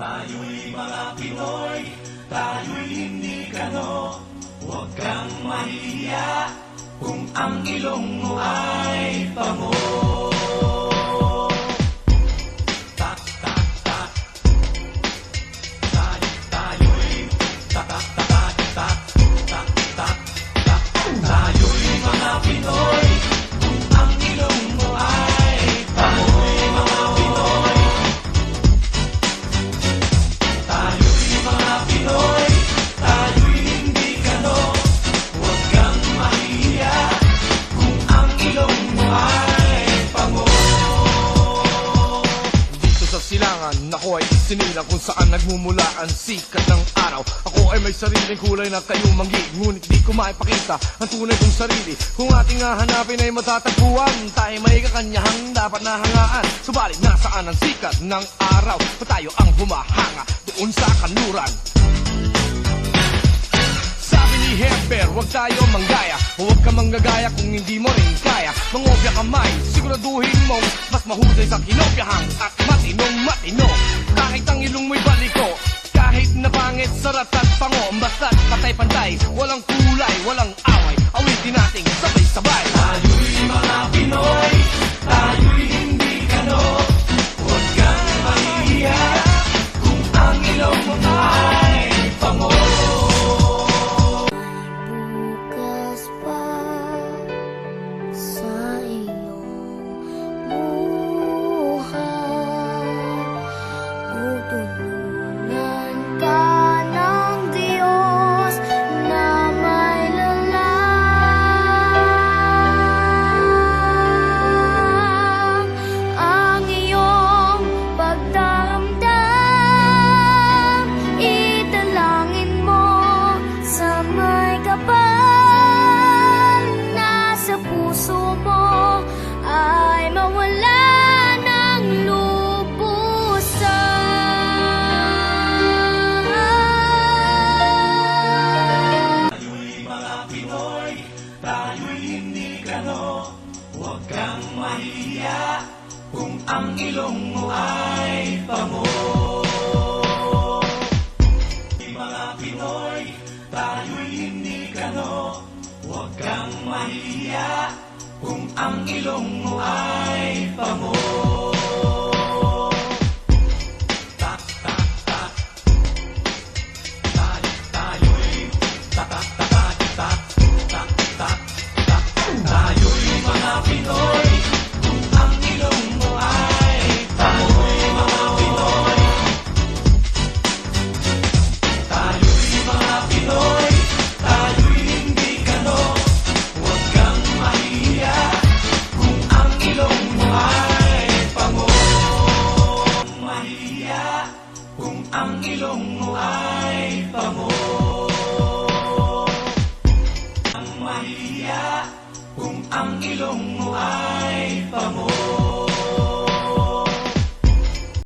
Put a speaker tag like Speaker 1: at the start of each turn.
Speaker 1: Tayo'y mga Pinoy, tayo'y hindi kano. Huwag kang mahiya kung ang ilong mo ay pango. Tayo'y mga Pinoy, kung ang ilong mo ay pango. Mga Pinoy, tayo'y mga Pinoy, tayo'y hindi kano. Huwag kang mahiya kung ang ilong mo ay pango.
Speaker 2: Dito sa silangan, ako ay sinilang kung saan nagmumula ang sikat ng araw. Ako ay may sariling kulay na kayo manggi, ngunit di ko maipakita ang tunay kong sarili. Kung ating hahanapin ay matatagpuan, tayo may kakanyahang dapat nahangaan. Subalit nasaan ang sikat ng araw? Pa tayo ang humahanga doon sa kanluran. Sabi ni Hemper, huwag tayo manggaya, huwag ka manggagaya kung hindi mo rin kaya. Mangopya ka may, siguraduhin mong mas mahusay sa kinopyahan at matino. Kahit ang ilong mo'y baliko, kahit na pangit, sarat at pango, basta't patay-pantay, walang kulay, walang away, awitin nating sabay-sabay.
Speaker 1: Tayo'y mga Pinoy, tayo'y hindi kano. Huwag kang mahiya kung ang ilong mo ay pango.
Speaker 3: Bukas pa sa iyong buhay, tutulungan ka ng Diyos na may lalang. Ang iyong pagdamdam, italangin mo sa may kapal na sa puso mo ay mawala ng lubusan.
Speaker 1: Tayo'y mga Pinoy, tayo'y hindi kano. Huwag kang mahiya kung ang ilong mo ay pango. Mga Pinoy, tayo'y hindi kano. Huwag kang mahiya kung ang ilong mo ay pango.